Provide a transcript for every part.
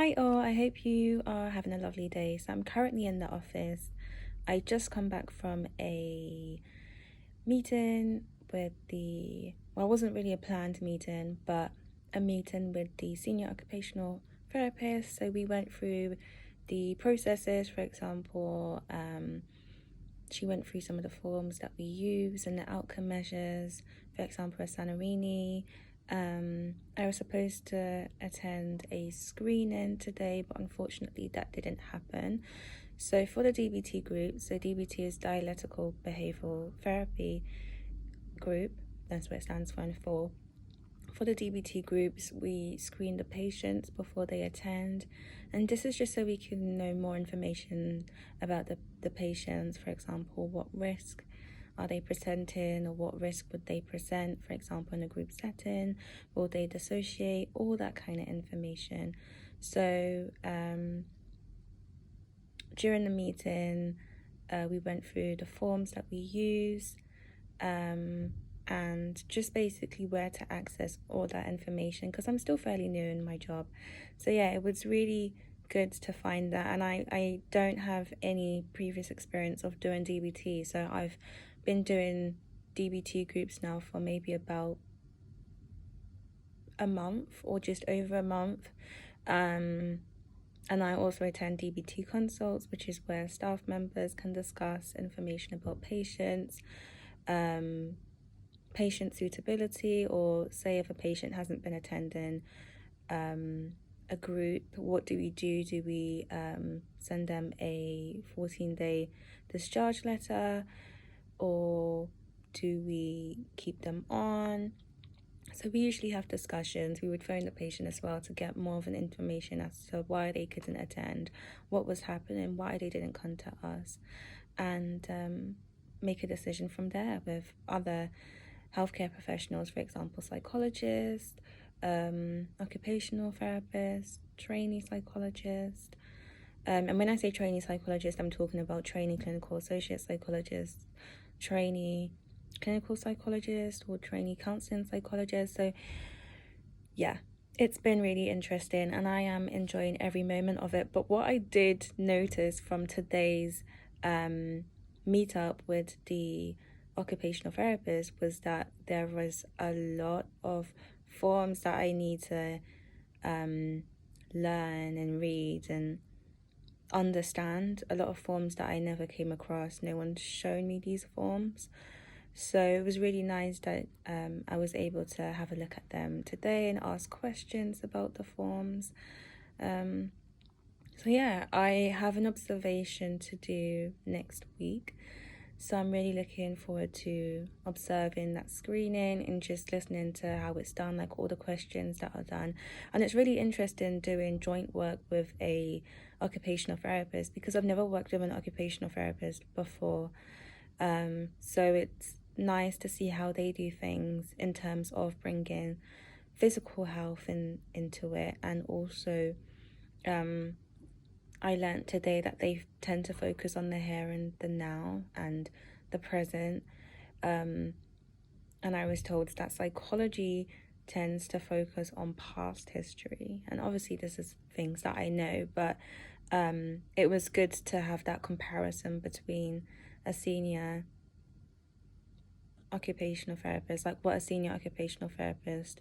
Hi all, I hope you are having a lovely day. So I'm currently in the office. I just come back from a meeting with it wasn't really a planned meeting, but a meeting with the senior occupational therapist. So we went through the processes, for example, she went through some of the forms that we use and the outcome measures, for example, a trainee. I was supposed to attend a screening today, but unfortunately that didn't happen. So for the DBT group, so DBT is Dialectical Behavioral Therapy group, that's what it stands for. For the DBT groups, we screen the patients before they attend, and this is just so we can know more information about the patients. For example, what risk are they presenting, or what risk would they present, for example, in a group setting? Will they dissociate? All that kind of information. So during the meeting, we went through the forms that we use, and just basically where to access all that information, because I'm still fairly new in my job. So yeah, it was really good to find that, and I don't have any previous experience of doing DBT, so I've been doing DBT groups now for maybe about a month or just over a month. And I also attend DBT consults, which is where staff members can discuss information about patients, patient suitability, or say if a patient hasn't been attending a group, what do we do? Do we send them a 14-day discharge letter, or do we keep them on? So we usually have discussions. We would phone the patient as well to get more of an information as to why they couldn't attend, what was happening, why they didn't contact us, and make a decision from there with other healthcare professionals, for example, psychologists, occupational therapists, trainee psychologist. And when I say trainee psychologist, I'm talking about trainee clinical associate psychologist, trainee clinical psychologist, or trainee counseling psychologist. So yeah, it's been really interesting and I am enjoying every moment of it. But what I did notice from today's meetup with the occupational therapist was that there was a lot of forms that I need to learn and read and understand, a lot of forms that I never came across. No one's shown me these forms. So it was really nice that I was able to have a look at them today and ask questions about the forms. So yeah, I have an observation to do next week. So I'm really looking forward to observing that screening and just listening to how it's done, like all the questions that are done. And it's really interesting doing joint work with a occupational therapist, because I've never worked with an occupational therapist before. So it's nice to see how they do things in terms of bringing physical health into it. And also I learnt today that they tend to focus on the here and the now and the present. And I was told that psychology tends to focus on past history. And obviously this is things that I know, but it was good to have that comparison between a senior occupational therapist, like what a senior occupational therapist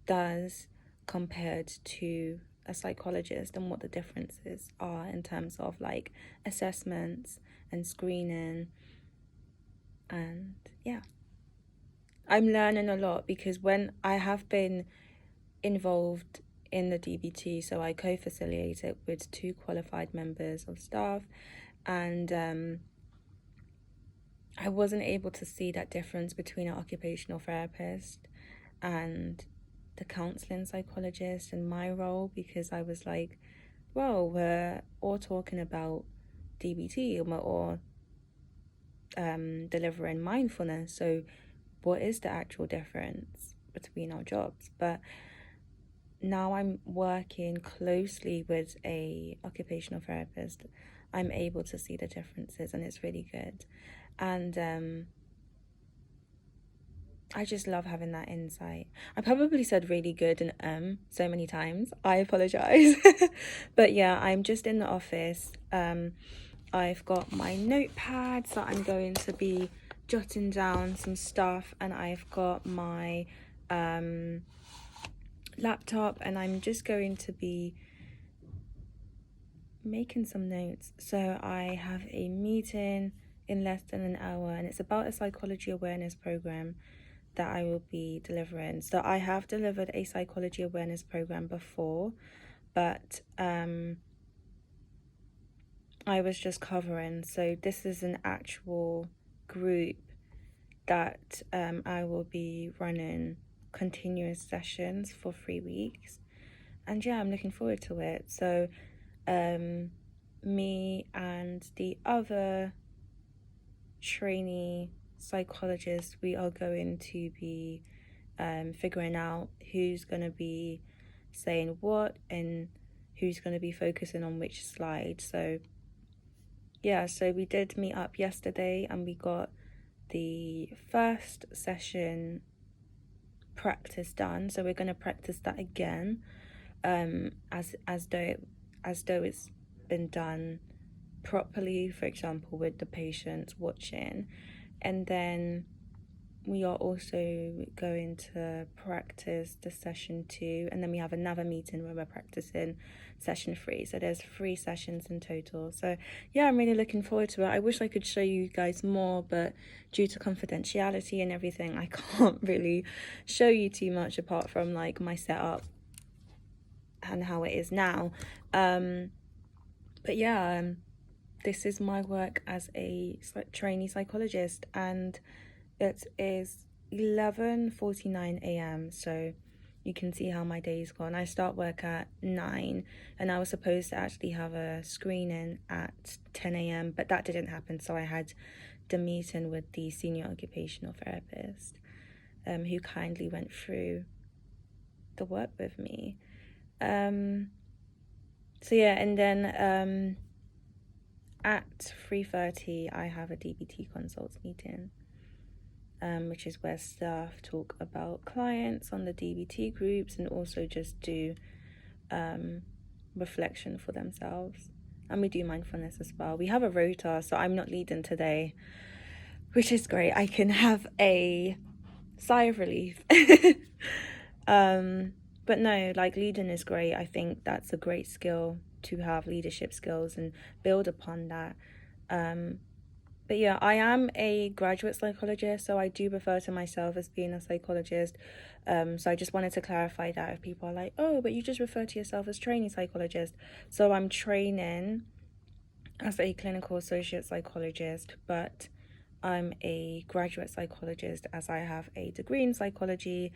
does compared to a psychologist, and what the differences are in terms of like assessments and screening. And yeah, I'm learning a lot, because when I have been involved in the DBT, so I co-facilitate it with 2 qualified members of staff, and I wasn't able to see that difference between an occupational therapist and the counseling psychologist in my role, because I was like, well, we're all talking about DBT and we're all delivering mindfulness, so what is the actual difference between our jobs? But now I'm working closely with a occupational therapist, I'm able to see the differences, and it's really good. And I just love having that insight. I probably said really good and so many times. I apologize. But yeah, I'm just in the office. I've got my notepads that I'm going to be jotting down some stuff, and I've got my laptop, and I'm just going to be making some notes. So I have a meeting in less than an hour, and it's about a psychology awareness program that I will be delivering. So I have delivered a psychology awareness program before, but I was just covering. So this is an actual group that I will be running continuous sessions for 3 weeks. And yeah, I'm looking forward to it. So me and the other trainee psychologist, we are going to be figuring out who's going to be saying what and who's going to be focusing on which slide. So yeah, so we did meet up yesterday, and we got the first session practice done. So we're going to practice that again, as though it's been done properly, for example, with the patient watching. And then we are also going to practice the session 2, and then we have another meeting where we're practicing session 3. So there's 3 sessions in total. So yeah, I'm really looking forward to it. I wish I could show you guys more, but due to confidentiality and everything, I can't really show you too much apart from like my setup and how it is now. But yeah, this is my work as a trainee psychologist, and it is 11:49 a.m. So you can see how my day's gone. I start work at 9, and I was supposed to actually have a screening at 10 a.m, but that didn't happen. So I had the meeting with the senior occupational therapist, who kindly went through the work with me. So yeah, and then at 3:30 I have a DBT consults meeting, which is where staff talk about clients on the DBT groups and also just do reflection for themselves. And we do mindfulness as well. We have a rota, so I'm not leading today, which is great. I can have a sigh of relief. But no, like, leading is great. I think that's a great skill to have, leadership skills, and build upon that. But yeah, I am a graduate psychologist, so I do refer to myself as being a psychologist. So I just wanted to clarify that if people are like, oh, but you just refer to yourself as trainee psychologist. So I'm training as a clinical associate psychologist, but I'm a graduate psychologist as I have a degree in psychology,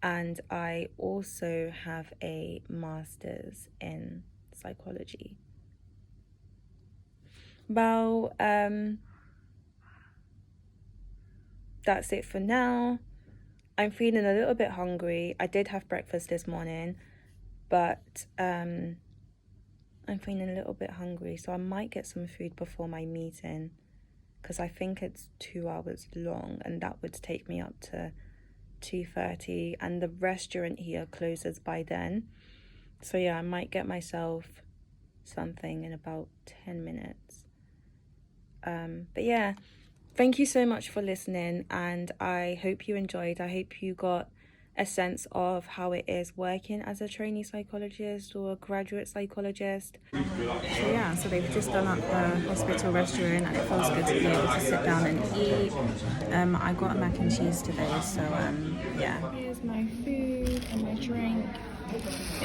and I also have a master's in psychology. Well, that's it for now. I'm feeling a little bit hungry. I did have breakfast this morning, but I'm feeling a little bit hungry, so I might get some food before my meeting, because I think it's 2 hours long, and that would take me up to 2:30, and the restaurant here closes by then. So yeah, I might get myself something in about 10 minutes. But yeah, thank you so much for listening, and I hope you enjoyed. I hope you got a sense of how it is working as a trainee psychologist or a graduate psychologist. So yeah, so they've just done up the hospital restaurant, and it feels good to be able to sit down and eat. I got a mac and cheese today, so yeah. Here's my food and my drink. It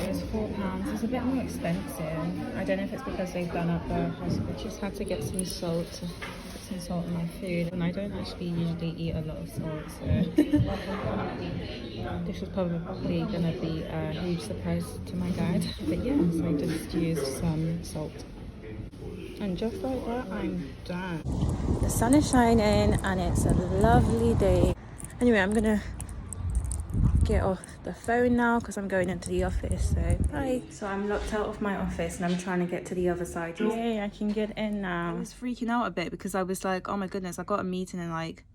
was £4. It's a bit more expensive. I don't know if it's because they've done up the hospital. Just had to get some salt in my food, and I don't actually usually eat a lot of salt, so this is probably gonna be a huge surprise to my dad. But yeah, so I just used some salt, and just like that, I'm done. The sun is shining and it's a lovely day. Anyway, I'm gonna get off the phone now because I'm going into the office, so bye. So I'm locked out of my office and I'm trying to get to the other side. Yay, I can get in now. I was freaking out a bit because I was like, oh my goodness, I got a meeting in like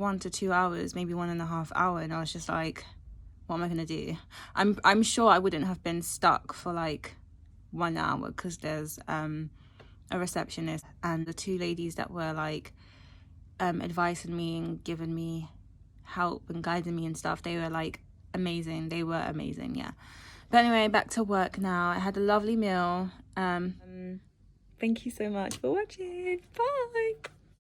1 to 2 hours, maybe 1.5 hours, and I was just like, what am I gonna do? I'm sure I wouldn't have been stuck for like 1 hour, because there's a receptionist and the 2 ladies that were like advising me and giving me help and guiding me and stuff. They were like amazing. They were amazing, yeah. But anyway, back to work now. I had a lovely meal. Thank you so much for watching. Bye.